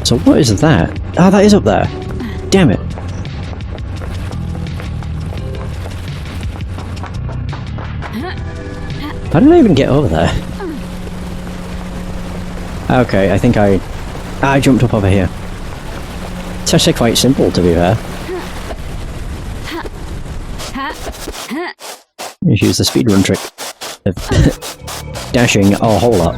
So what is that? Ah, that is up there. Damn it. How did I even get over there? Okay, I think I jumped up over here. It's actually quite simple, to be fair. Just use the speedrun trick of dashing a whole lot.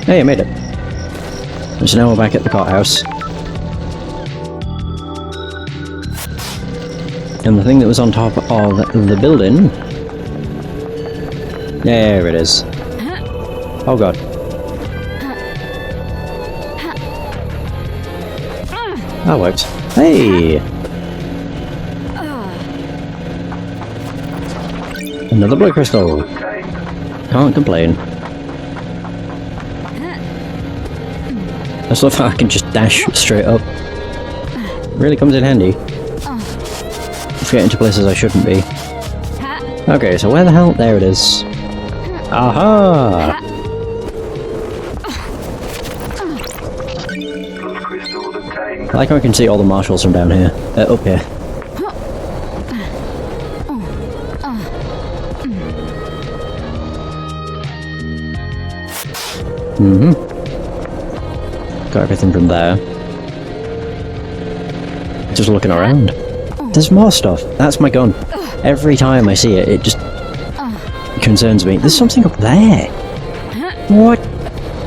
Hey, I made it. So now we're back at the courthouse. And the thing that was on top of the building... There it is. Oh god. That worked. Hey! Another blood crystal. Can't complain. I just love how I can just dash straight up. Really comes in handy. If I get into places I shouldn't be. Okay, so where the hell? There it is. Aha! I like how I can see all the marshals from down here. Up here. Got everything from there. Just looking around. There's more stuff. That's my gun. Every time I see it, it just concerns me. There's something up there. What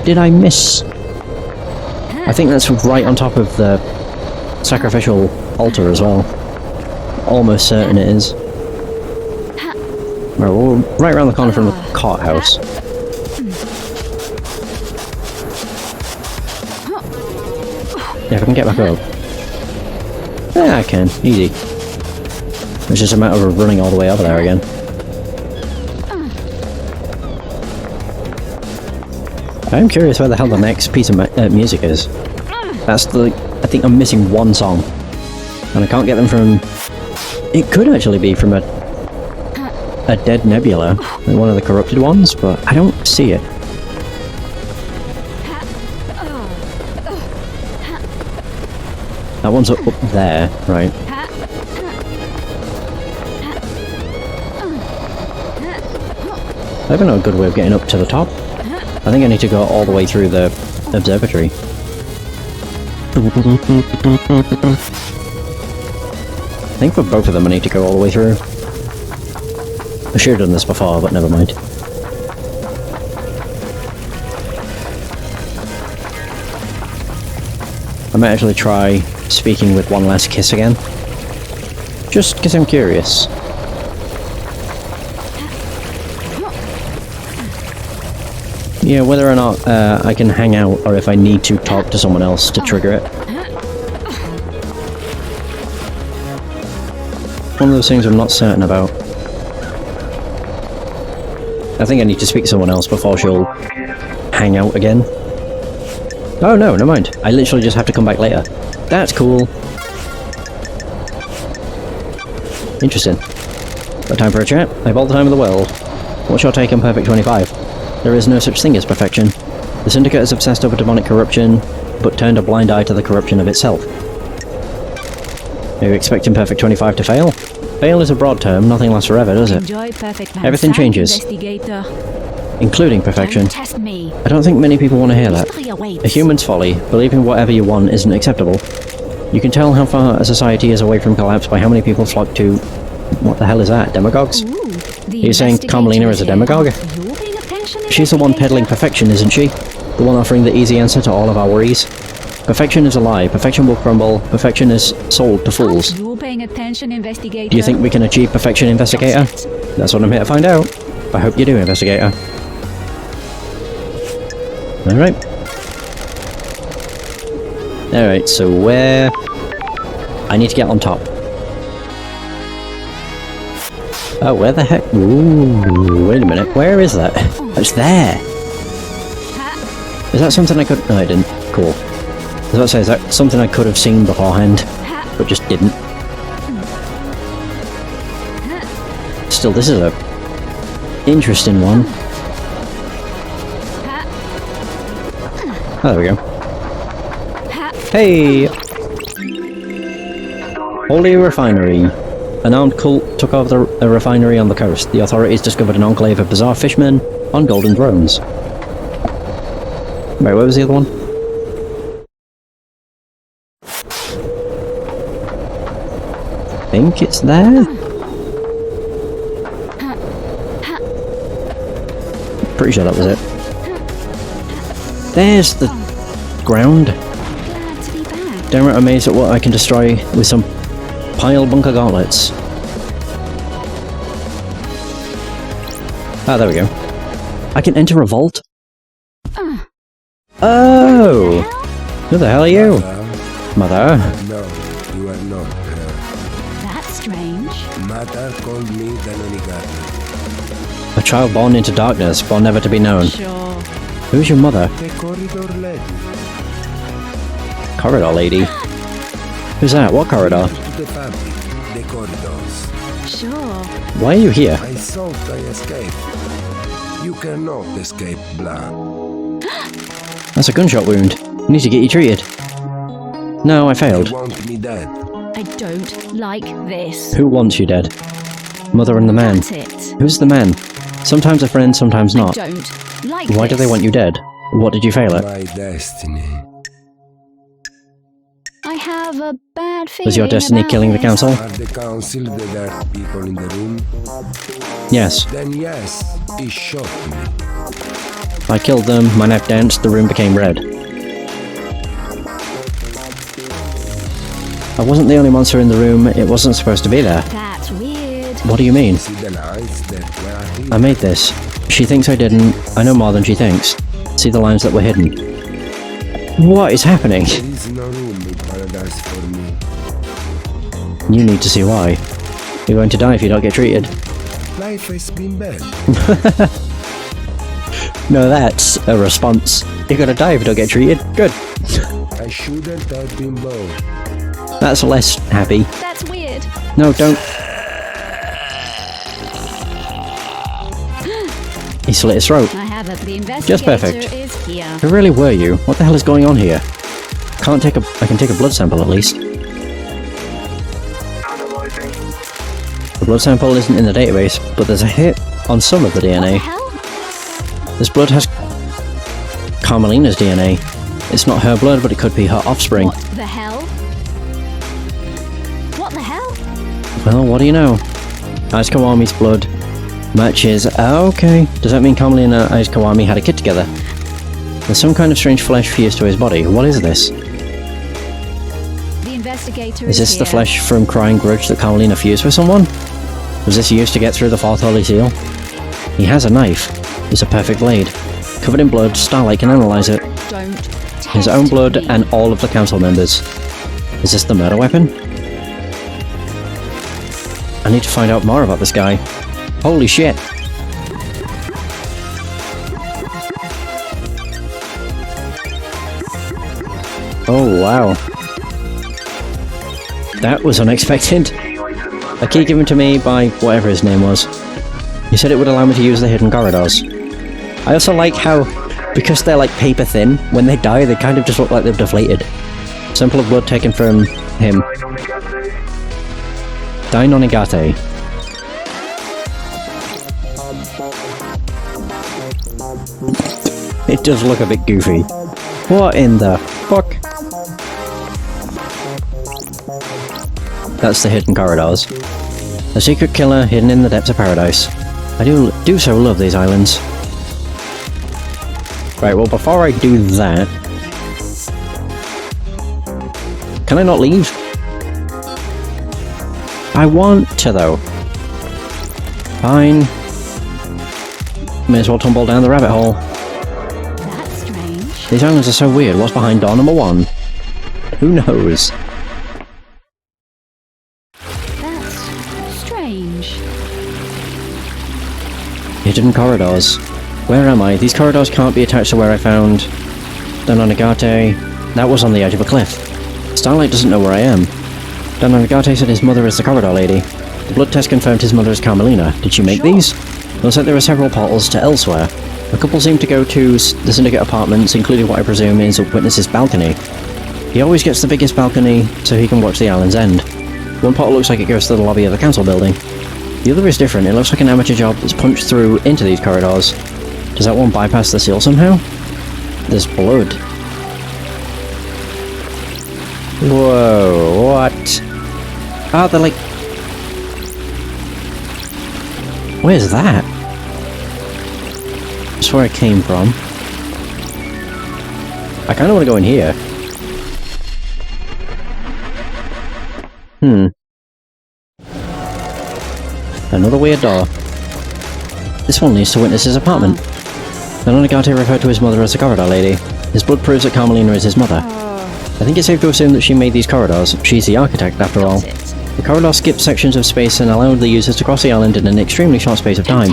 did I miss? I think that's right on top of the sacrificial altar as well. Almost certain it is. Right, we're right around the corner from the courthouse. Yeah, if I can get back up. Yeah, I can. Easy. It's just a matter of running all the way over there again. I'm curious where the hell the next piece of music is. That's the... I think I'm missing one song. And I can't get them from... It could actually be from a dead nebula. One of the corrupted ones, but I don't see it. That one's up there, right. I don't know a good way of getting up to the top. I think I need to go all the way through the observatory. I think for both of them I need to go all the way through. I should have done this before, but never mind. I might actually try speaking with one last kiss again. Just because I'm curious. Yeah, whether or not I can hang out, or if I need to talk to someone else to trigger it. One of those things I'm not certain about. I think I need to speak to someone else before she'll hang out again. Oh no, never mind. I literally just have to come back later. That's cool. Interesting. Got time for a chat? I have all the time in the world. What's your take on Perfect 25? There is no such thing as perfection. The Syndicate is obsessed over demonic corruption, but turned a blind eye to the corruption of itself. Are you expecting Perfect 25 to fail? Fail is a broad term, nothing lasts forever, does it? Everything changes. Including perfection. I don't think many people want to hear that. A human's folly, believing whatever you want isn't acceptable. You can tell how far a society is away from collapse by how many people flock to... What the hell is that? Demagogues? Are you saying Carmelina is a demagogue? She's the one peddling perfection, isn't she? The one offering the easy answer to all of our worries? Perfection is a lie. Perfection will crumble. Perfection is sold to fools. Do you think we can achieve perfection, Investigator? That's what I'm here to find out. I hope you do, Investigator. Alright. Alright, so where... I need to get on top. Oh, where the heck? Ooh, wait a minute. Where is that? It's there! Is that something I could... No, I didn't. Cool. I was about to say, is that something I could have seen beforehand, but just didn't? Still, this is a interesting one. Oh, there we go. Hey! Holy Refinery. An armed cult took over a refinery on the coast. The authorities discovered an enclave of bizarre fishmen on golden drones. Wait, where was the other one? I think it's there? Pretty sure that was it. There's the ground. Downright amazed at what I can destroy with some pile bunker gauntlets. Ah, there we go. I can enter a vault? Oh! Who the hell are you? Mother? No, you are not her. That's strange. Mother called me the Nonigati. A child born into darkness, born never to be known. Sure. Who's your mother? The corridor lady. Corridor lady? Who's that? What corridor? To the fabric, the corridors. Sure. Why are you here? I thought I escaped. You cannot escape blood. That's a gunshot wound. I need to get you treated. No, I failed. You want me dead? I don't like this. Who wants you dead? Mother and the man. That's it. Who's the man? Sometimes a friend, sometimes not. I don't like Why do they want you dead? What did you fail at? My destiny. I have a bad feeling. Was your destiny about killing the this. council? Are the council the dark people in the room? Yes. Then yes, he shot me. I killed them, my knife danced, the room became red. I wasn't the only monster in the room, it wasn't supposed to be there. That's weird. What do you mean? See the lines that were hidden? I made this. She thinks I didn't. I know more than she thinks. See the lines that were hidden. What is happening? There is no room in paradise for me. You need to see why. You're going to die if you don't get treated. Life has been bad. No, that's a response. You're gonna die if you don't get treated. Good. I shouldn't have been born. That's less happy. That's weird. No, don't. He slit his throat. I have it. The investigator Just perfect. is here. Who really were you? What the hell is going on here? I can take a blood sample at least. The blood sample isn't in the database, but there's a hit on some of the DNA. What the hell? This blood has Carmelina's DNA. It's not her blood, but it could be her offspring. What the hell? What the hell? Well, what do you know? Ice Kawami's blood matches. Okay. Does that mean Carmelina and Ice Kawami had a kid together? There's some kind of strange flesh fused to his body. What is this? The investigator Is this the here. flesh from Crying Grudge that Carmelina fused with someone? Was this used to get through the Fourth Holy Seal? He has a knife. It's a perfect blade. Covered in blood, Starlight can analyze it. Don't His own blood and all of the council members. Is this the murder weapon? I need to find out more about this guy. Holy shit. Oh wow. That was unexpected. A key given to me by whatever his name was. He said it would allow me to use the hidden corridors. I also like how, because they're like paper thin, when they die they kind of just look like they've deflated. Sample of blood taken from him. Nonigati. It does look a bit goofy. What in the fuck? That's the hidden corridors. A secret killer hidden in the depths of paradise. I do so love these islands. Right, well before I do that... Can I not leave? I want to though. Fine. May as well tumble down the rabbit hole. That's strange. These islands are so weird. What's behind door number 1? Who knows? That's strange. Hidden corridors. Where am I? These corridors can't be attached to where I found Nonigati. That was on the edge of a cliff. Starlight doesn't know where I am. Nonigati said his mother is the corridor lady. The blood test confirmed his mother is Carmelina. Did she make these? Looks like there are several portals to elsewhere. A couple seem to go to the Syndicate apartments, including what I presume is a witness's balcony. He always gets the biggest balcony so he can watch the island's end. One portal looks like it goes to the lobby of the council building. The other is different. It looks like an amateur job that's punched through into these corridors. Does that one bypass the seal somehow? There's blood. Whoa, what? Oh, they're like... Where's that? That's where I came from. I kinda wanna go in here. Another weird door. This one leads to Witness's apartment. Agate referred to his mother as the corridor lady. His blood proves that Carmelina is his mother. I think it's safe to assume that she made these corridors. She's the architect, after all. The corridor skipped sections of space and allowed the users to cross the island in an extremely short space of time.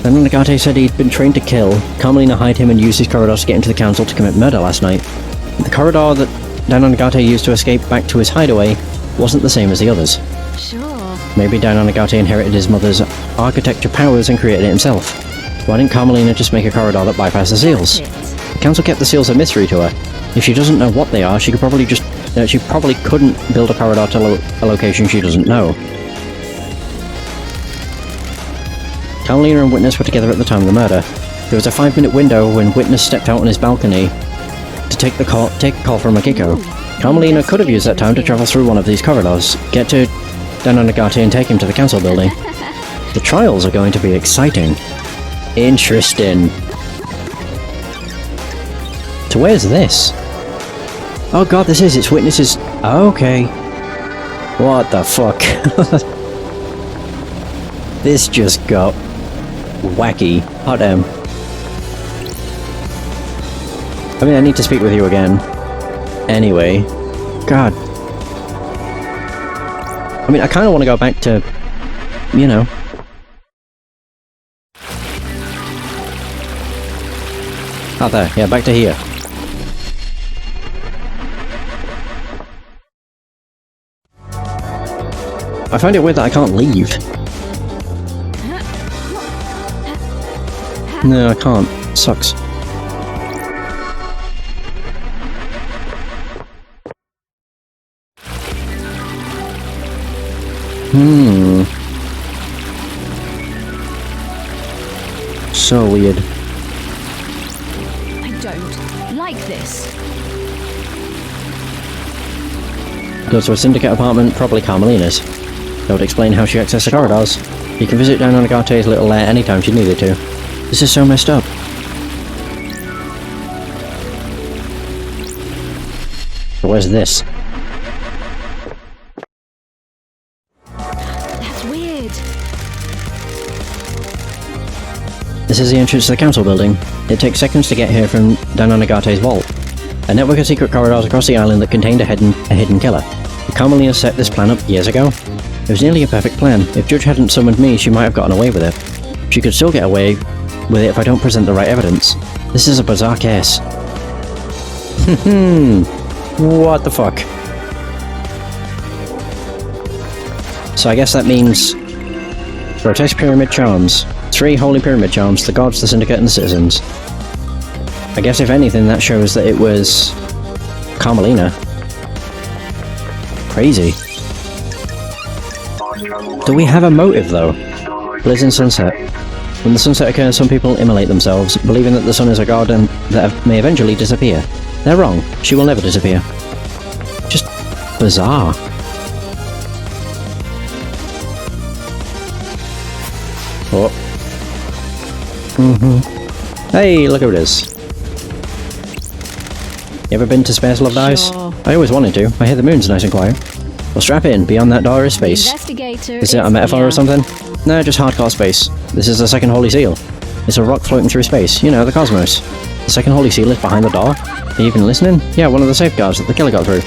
Agate said he'd been trained to kill. Carmelina hired him and used these corridors to get into the council to commit murder last night. The corridor that Agate used to escape back to his hideaway wasn't the same as the others. Sure. Maybe Agate inherited his mother's architecture powers and created it himself. Why didn't Carmelina just make a corridor that bypassed the seals? The council kept the seals a mystery to her. If she doesn't know what they are, she probably couldn't build a corridor to a location she doesn't know. Carmelina and Witness were together at the time of the murder. There was a 5-minute window when Witness stepped out on his balcony to take a call from Akiko. Carmelina could have used that time to travel through one of these corridors, get to Agate and take him to the council building. The trials are going to be exciting. Interesting. So where's this? Oh god, it's Witness's... Okay. What the fuck? This just got wacky. Hot damn. I mean, I need to speak with you again. Anyway. God. I mean, I kind of want to go back to... You know... Oh, there. Yeah, back to here. I find it weird that I can't leave. No, I can't. It sucks. So weird. I don't like this. Goes to a syndicate apartment, probably Carmelina's. That would explain how she accessed the corridors. You can visit Agate's little lair anytime she needed to. This is so messed up. But where's this? That's weird. This is the entrance to the council building. It takes seconds to get here from Agate's vault. A network of secret corridors across the island that contained a hidden killer. Carmelina set this plan up years ago. It was nearly a perfect plan. If Judge hadn't summoned me, she might have gotten away with it. She could still get away with it if I don't present the right evidence. This is a bizarre case. What the fuck? So I guess that means... Grotesque pyramid charms. 3 holy pyramid charms, the gods, the syndicate, and the citizens. I guess if anything, that shows that it was... Carmelina. Crazy. Do we have a motive, though? Blazing sunset. When the sunset occurs, some people immolate themselves, believing that the sun is a god and that may eventually disappear. They're wrong. She will never disappear. Just bizarre. Oh. Hey, look who it is. You ever been to Space Love Dice? Sure. I always wanted to. I hear the moon's nice and quiet. Well, strap in. Beyond that door is space. Is it a metaphor or something? No, just hardcore space. This is the second holy seal. It's a rock floating through space. You know, the cosmos. The second holy seal is behind the door. Are you even listening? Yeah, one of the safeguards that the killer got through.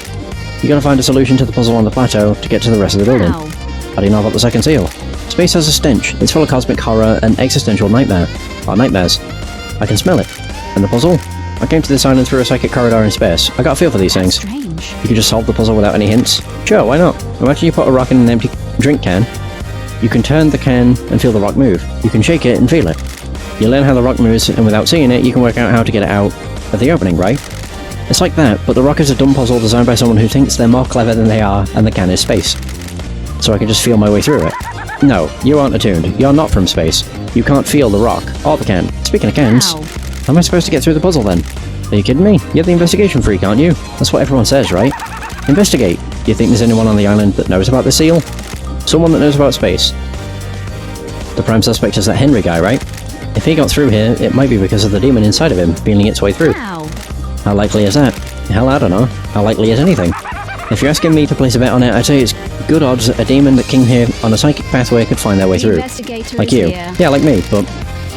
You gotta find a solution to the puzzle on the plateau to get to the rest of the building. Wow. How do you know about the second seal? Space has a stench. It's full of cosmic horror and existential nightmares. I can smell it. And the puzzle? I came to this island through a psychic corridor in space. I got a feel for these things. Strange. You could just solve the puzzle without any hints? Sure, why not? Imagine you put a rock in an empty drink can, you can turn the can and feel the rock move. You can shake it and feel it. You learn how the rock moves, and without seeing it, you can work out how to get it out of the opening, right? It's like that, but the rock is a dumb puzzle designed by someone who thinks they're more clever than they are, and the can is space. So I can just feel my way through it. No, you aren't attuned. You're not from space. You can't feel the rock, or the can. Speaking of cans, how am I supposed to get through the puzzle then? Are you kidding me? You're the investigation freak, aren't you? That's what everyone says, right? Investigate. Do you think there's anyone on the island that knows about the seal? Someone that knows about space. The prime suspect is that Henry guy, right? If he got through here, it might be because of the demon inside of him, feeling its way through. How likely is that? Hell, I don't know. How likely is anything? If you're asking me to place a bet on it, I'd say it's good odds a demon that came here on a psychic pathway could find their way through. Like you. Yeah, like me, but...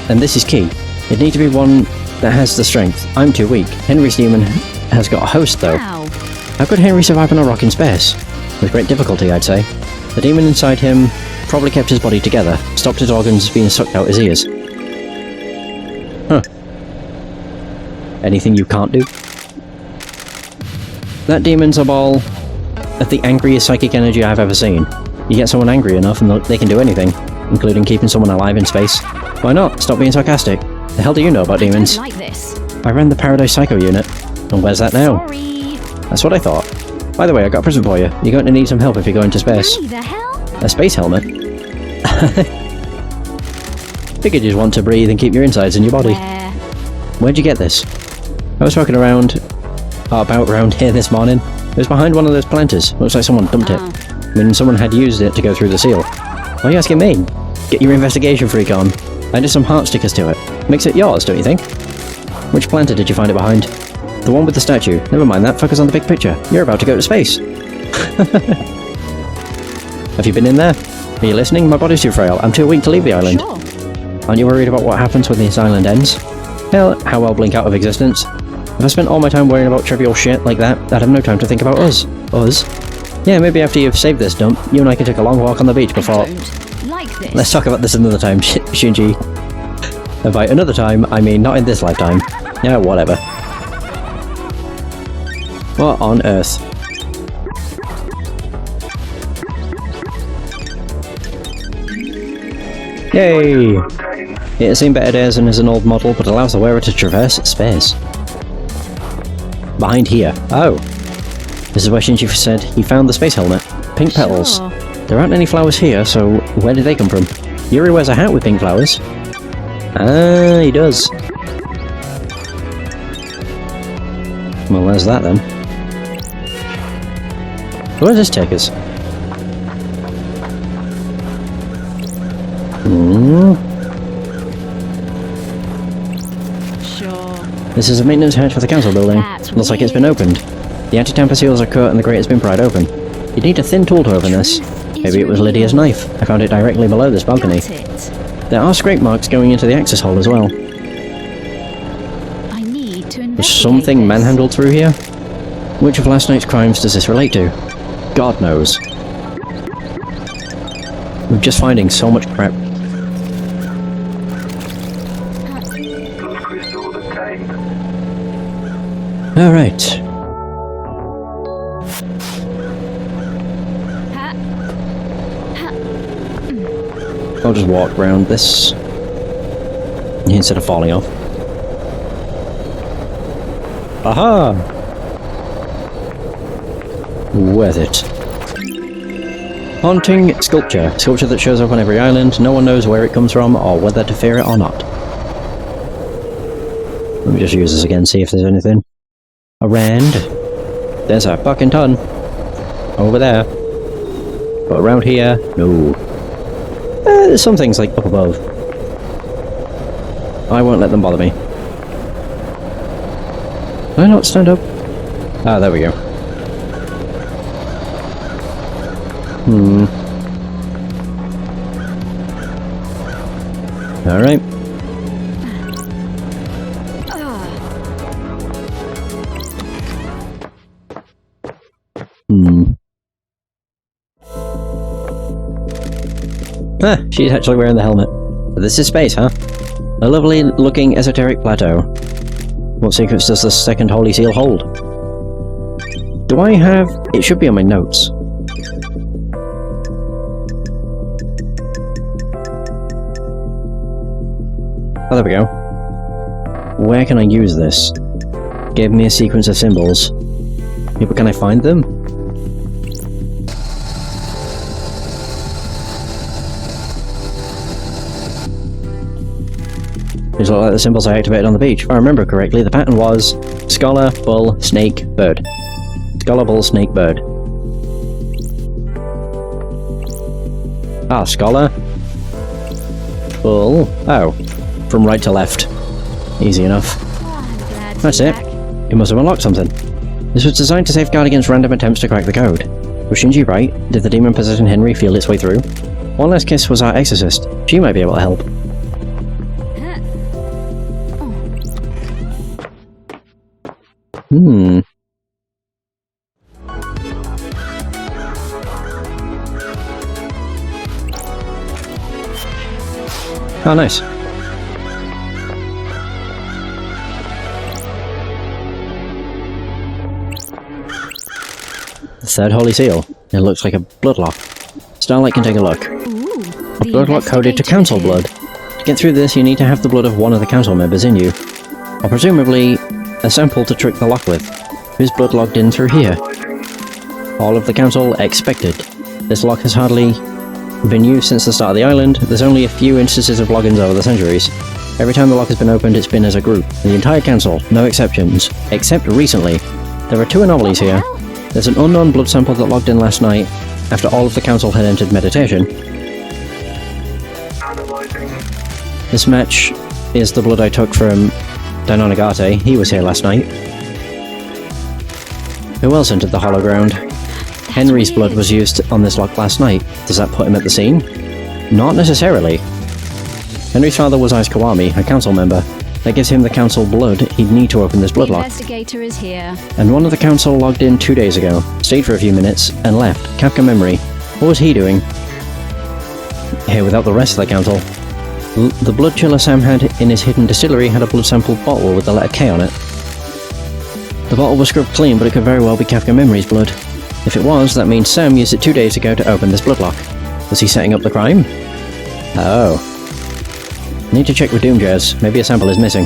And this is key. It'd need to be one that has the strength. I'm too weak. Henry's demon has got a host, though. How could Henry survive on a rock in space? With great difficulty, I'd say. The demon inside him probably kept his body together, stopped his organs being sucked out his ears. Huh. Anything you can't do? That demon's a ball of the angriest psychic energy I've ever seen. You get someone angry enough and they can do anything, including keeping someone alive in space. Why not? Stop being sarcastic. The hell do you know about demons? I ran the Paradise Psycho unit. And where's that now? Sorry. That's what I thought. By the way, I got a present for you. You're going to need some help if you go into space. The hell? A space helmet? Figured you'd want to breathe and keep your insides in your body. Where'd you get this? I was walking around here this morning. It was behind one of those planters. Looks like someone dumped it. I mean, someone had used it to go through the seal. Why are you asking me? Get your investigation freak on. I did some heart stickers to it. Makes it yours, don't you think? Which planter did you find it behind? The one with the statue. Never mind that, focus on the big picture. You're about to go to space. Have you been in there? Are you listening? My body's too frail. I'm too weak to leave the island. Sure. Aren't you worried about what happens when this island ends? Hell, how I'll blink out of existence. If I spent all my time worrying about trivial shit like that, I'd have no time to think about us. Us? Yeah, maybe after you've saved this dump, you and I can take a long walk on the beach before... Like this. Let's talk about this another time, Shinji. And by another time, I mean not in this lifetime. Yeah, whatever. What on earth? Yay! It has seen better days and is an old model, but allows the wearer to traverse space. Behind here. Oh! This is where Shinji said he found the space helmet. Pink petals. Sure. There aren't any flowers here, so where did they come from? Yuri wears a hat with pink flowers. Ah, he does. Well, there's that then. Where does this take us? Sure. This is a maintenance hatch for the council building. Looks like it's been opened. The anti-tamper seals are cut and the grate has been pried open. You'd need a thin tool to open this. Maybe it was Lydia's knife. I found it directly below this balcony. There are scrape marks going into the access hole as well. I need to investigate Was something this. manhandled through here? Which of last night's crimes does this relate to? God knows. We're just finding so much crap. Alright. I'll just walk around this instead of falling off. Aha! Worth it. Haunting sculpture. Sculpture that shows up on every island. No one knows where it comes from or whether to fear it or not. Let me just use this again, see if there's anything around. There's a fucking ton. Over there. But around here, no. There's some things like up above. I won't let them bother me. Can I not stand up? Ah, there we go. Alright. Ah, she's actually wearing the helmet. But this is space, huh? A lovely looking esoteric plateau. What secrets does the second holy seal hold? Do I have... It should be on my notes. Oh, there we go. Where can I use this? Give me a sequence of symbols. Yeah, but can I find them? These look like the symbols I activated on the beach. If I remember correctly, the pattern was scholar, bull, snake, bird. Scholar, bull, snake, bird. Ah, scholar. Bull. Oh. From right to left. Easy enough. That's it. It must have unlocked something. This was designed to safeguard against random attempts to crack the code. Was Shinji right? Did the demon-possessing Henry feel its way through? One Last Kiss was our exorcist. She might be able to help. Oh, nice. The third Holy Seal. It looks like a bloodlock. Starlight can take a look. A bloodlock coded to council blood. To get through this, you need to have the blood of one of the council members in you. Or presumably, a sample to trick the lock with. Whose blood logged in through here? All of the council expected. This lock has hardly been used since the start of the island. There's only a few instances of logins over the centuries. Every time the lock has been opened, it's been as a group. The entire council, no exceptions. Except recently. There are two anomalies here. There's an unknown blood sample that logged in last night, after all of the council had entered meditation. This match is the blood I took from Dainonagate. He was here last night. Who else entered the hollow ground? Henry's blood was used on this lock last night. Does that put him at the scene? Not necessarily. Henry's father was Ice Kawami, a council member. That gives him the council blood he'd need to open this blood lock. Investigator is here. And one of the council logged in 2 days ago, stayed for a few minutes, and left. Capca Memory. What was he doing? Here without the rest of the council. The blood chiller Sam had in his hidden distillery had a blood sample bottle with the letter K on it. The bottle was scrubbed clean, but it could very well be Kafka Memory's blood. If it was, that means Sam used it 2 days ago to open this bloodlock. Was he setting up the crime? Oh. Need to check with Doomjazz. Maybe a sample is missing.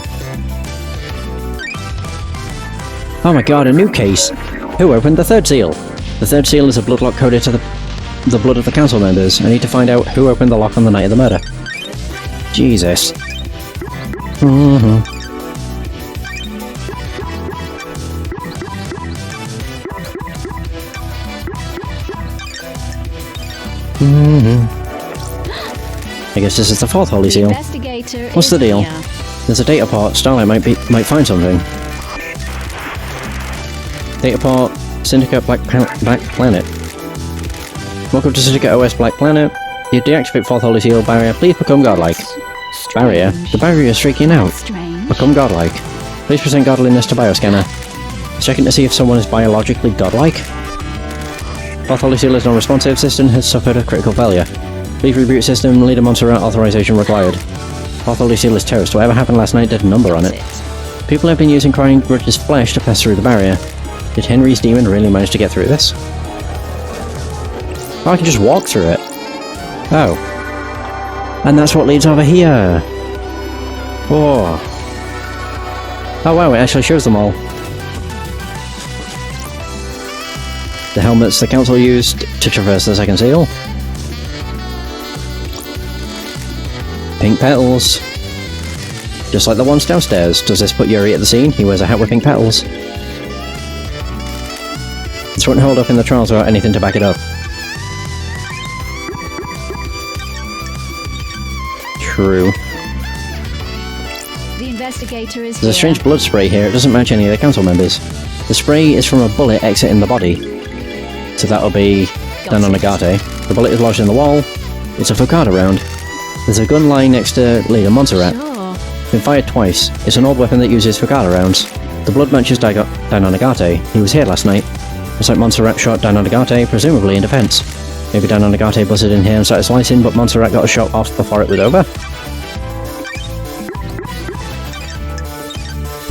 Oh my god, a new case! Who opened the third seal? The third seal is a bloodlock coded to the blood of the council members. I need to find out who opened the lock on the night of the murder. Jesus. I guess this is the fourth Holy Seal. What's the deal? There's a data port. Starlight might find something. Data port, Syndicate Black Planet. Welcome to Syndicate OS Black Planet. You deactivate fourth Holy Seal barrier. Please become godlike. Barrier? The barrier is streaking out. Become godlike. Please present godliness to bioscanner. Checking to see if someone is biologically godlike. Fourth Holy Seal is non-responsive. System has suffered a critical failure. Please reboot system. Leader Montserrat authorization required. Fourth Holy Seal is toast. Whatever happened last night did a number on it. People have been using Crying Grudge's flesh to pass through the barrier. Did Henry's demon really manage to get through this? Oh, I can just walk through it. Oh. And that's what leads over here. Whoa. Oh wow, it actually shows them all. The helmets the council used to traverse the second seal. Pink petals. Just like the ones downstairs. Does this put Yuri at the scene? He wears a hat with pink petals. This won't hold up in the trials without anything to back it up. True. The investigator is There's a strange blood spray here. It doesn't match any of the council members. The spray is from a bullet exiting the body. So that'll be Dainonagate. The bullet is lodged in the wall. It's a Fukada round. There's a gun lying next to Leader Montserrat. Been fired twice. It's an old weapon that uses Fukada rounds. The blood matches Dainonagate. He was here last night. Looks like Montserrat shot Dainonagate, presumably in defense. Maybe Dainonagate busted in here and started slicing, but Montserrat got a shot off before it was over.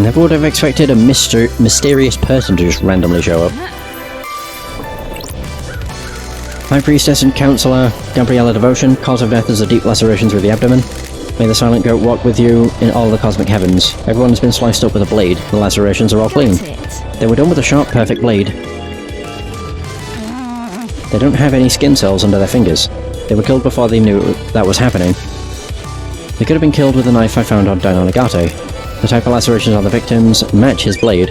Never would have expected a mysterious person to just randomly show up. High Priestess and Councillor Gabriella Devotion. Cause of death is a deep laceration through the abdomen. May the Silent Goat walk with you in all the cosmic heavens. Everyone has been sliced up with a blade. The lacerations are all clean. They were done with a sharp, perfect blade. They don't have any skin cells under their fingers. They were killed before they knew that was happening. They could have been killed with the knife I found down on Agate. The type of lacerations on the victims match his blade.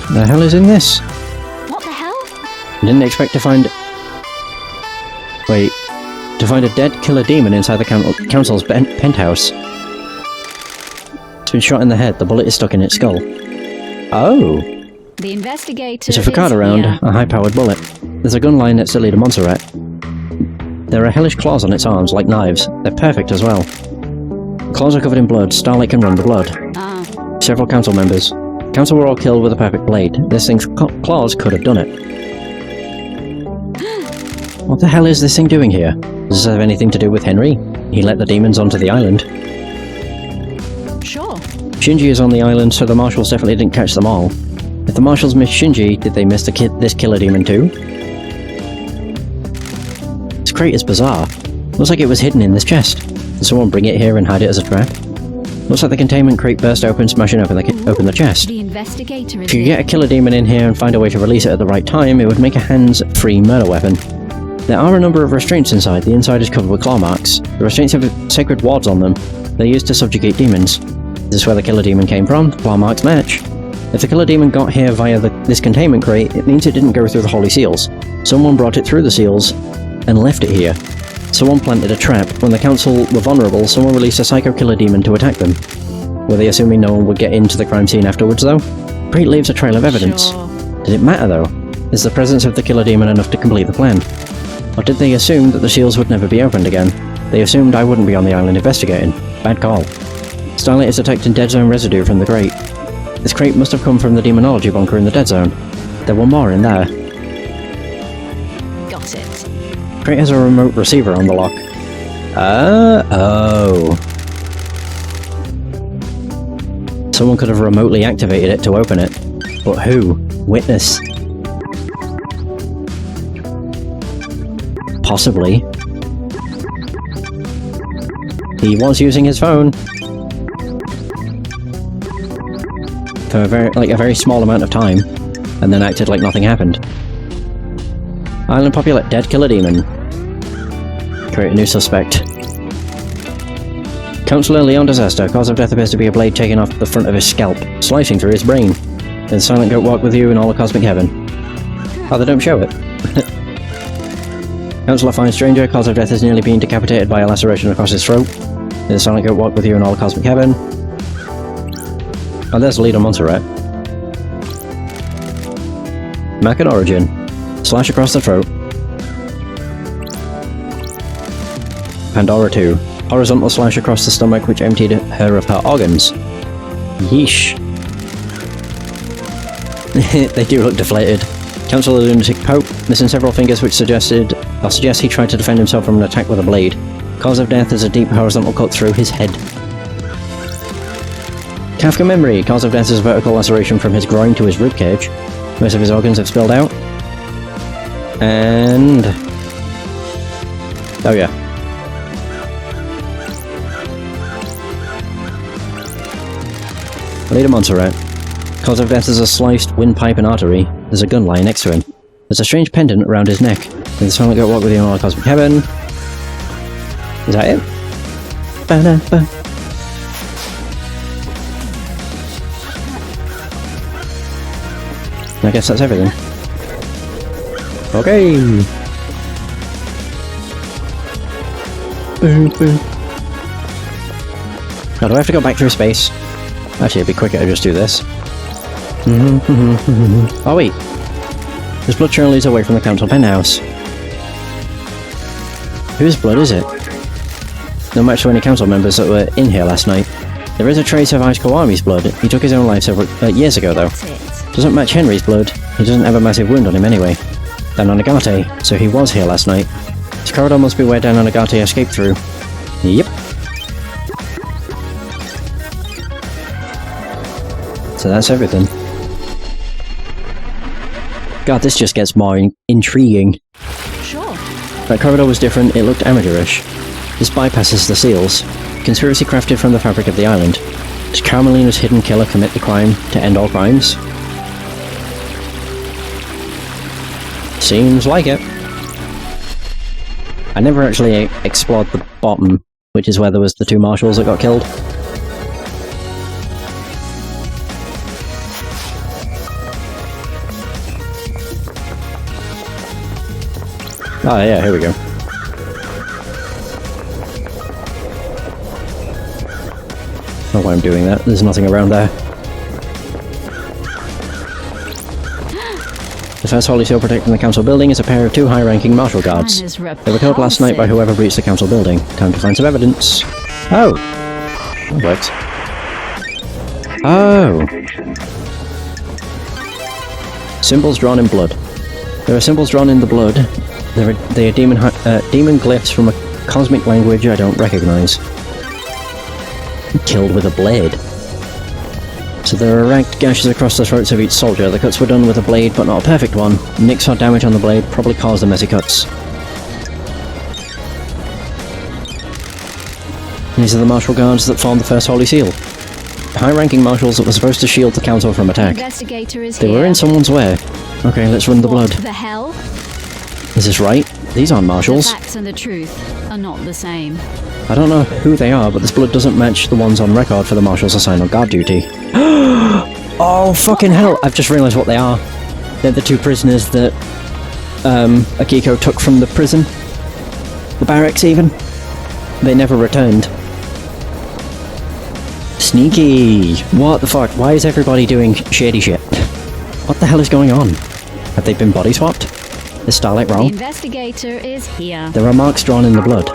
The hell is in this? What the hell? I didn't expect to find... Wait. To find a dead killer demon inside the council's penthouse. It's been shot in the head. The bullet is stuck in its skull. Oh! The investigator There's a facade around, a high-powered bullet. There's a gun line next to Leader Montserrat. There are hellish claws on its arms, like knives. They're perfect as well. The claws are covered in blood. Starlight can run the blood. Several council members. Council were all killed with a perfect blade. This thing's claws could have done it. What the hell is this thing doing here? Does this have anything to do with Henry? He let the demons onto the island. Sure. Shinji is on the island, so the marshals definitely didn't catch them all. If the marshals missed Shinji, did they miss this killer demon too? This crate is bizarre. Looks like it was hidden in this chest. Did someone bring it here and hide it as a trap? Looks like the containment crate burst open, smashing open the chest. The investigator is If you could get a killer demon in here and find a way to release it at the right time, it would make a hands-free murder weapon. There are a number of restraints inside. The inside is covered with claw marks. The restraints have sacred wards on them. They're used to subjugate demons. Is this where the killer demon came from? The claw marks match. If the killer demon got here via this containment crate, it means it didn't go through the holy seals. Someone brought it through the seals and left it here. Someone planted a trap. When the council were vulnerable, someone released a psycho killer demon to attack them. Were they assuming no one would get into the crime scene afterwards, though? The crate leaves a trail of evidence. Sure. Did it matter, though? Is the presence of the killer demon enough to complete the plan? Or did they assume that the seals would never be opened again? They assumed I wouldn't be on the island investigating. Bad call. Starlight is detecting dead zone residue from the crate. This crate must have come from the demonology bunker in the dead zone. There were more in there. Got it. Crate has a remote receiver on the lock. Oh. Someone could have remotely activated it to open it. But who? Witness? Possibly. He was using his phone. For a very small amount of time, and then acted like nothing happened. Island populate dead killer demon. Create a new suspect. Councillor Leon Disaster. Cause of death appears to be a blade taken off the front of his scalp, slicing through his brain. Then Silent Goat walk with you in all the cosmic heaven. Oh, they don't show it. Councillor finds stranger. Cause of death is nearly being decapitated by a laceration across his throat. Then Silent Goat walk with you in all the cosmic heaven. Oh, there's Leader Montserrat. Mac and Origin. Slash across the throat. Pandora 2. Horizontal slash across the stomach which emptied her of her organs. Yeesh. They do look deflated. Councillor Lunatic Pope. Missing several fingers which suggests he tried to defend himself from an attack with a blade. Cause of death is a deep horizontal cut through his head. Kafka Memory. Cause of death is a vertical laceration from his groin to his ribcage. Most of his organs have spilled out. And... oh yeah. Leader Montserrat. Cause of death is a sliced windpipe and artery. There's a gun lying next to him. There's a strange pendant around his neck. With the Silent Goat walk with you in all the cosmic heaven. Is that it? Ba-da-ba. I guess that's everything. Okay. Boom, boom. Now, do I have to go back through space? Actually, it'd be quicker to just do this. Oh wait. This blood trail leads away from the council penthouse. Whose blood is it? No match to any council members that were in here last night. There is a trace of Ice Kawami's blood. He took his own life several years ago, though. Doesn't match Henry's blood. He doesn't have a massive wound on him anyway. Down on Agate, so he was here last night. This corridor must be where Down on Agate escaped through. Yep. So that's everything. God, this just gets more intriguing. Sure. That corridor was different, it looked amateurish. This bypasses the seals. Conspiracy crafted from the fabric of the island. Did Carmelina's hidden killer commit the crime to end all crimes? Seems like it. I never actually explored the bottom, which is where there was the 2 marshals that got killed. Oh yeah, here we go. I don't know why I'm doing that, there's nothing around there. The first holy seal protecting the council building is a pair of 2 high-ranking marshal guards. They were killed last night by whoever breached the council building. Time to find some evidence. Oh! That works. Oh! Symbols drawn in blood. There are symbols drawn in the blood. They are demon glyphs from a cosmic language I don't recognize. Killed with a blade. So there are ragged gashes across the throats of each soldier. The cuts were done with a blade, but not a perfect one. Nicks or damage on the blade probably caused the messy cuts. These are the martial guards that formed the first Holy Seal. High-ranking marshals that were supposed to shield the council from attack. They were in someone's way. Okay, let's run the blood. What the hell? Is this right? These aren't marshals. The facts and the truth are not the same. I don't know who they are, but this blood doesn't match the ones on record for the marshals assigned on guard duty. Oh, fucking hell! I've just realised what they are. They're the 2 prisoners that Akiko took from the prison. The barracks, even. They never returned. Sneaky! What the fuck? Why is everybody doing shady shit? What the hell is going on? Have they been body swapped? Is Starlight wrong? The investigator is here. There are marks drawn in the blood.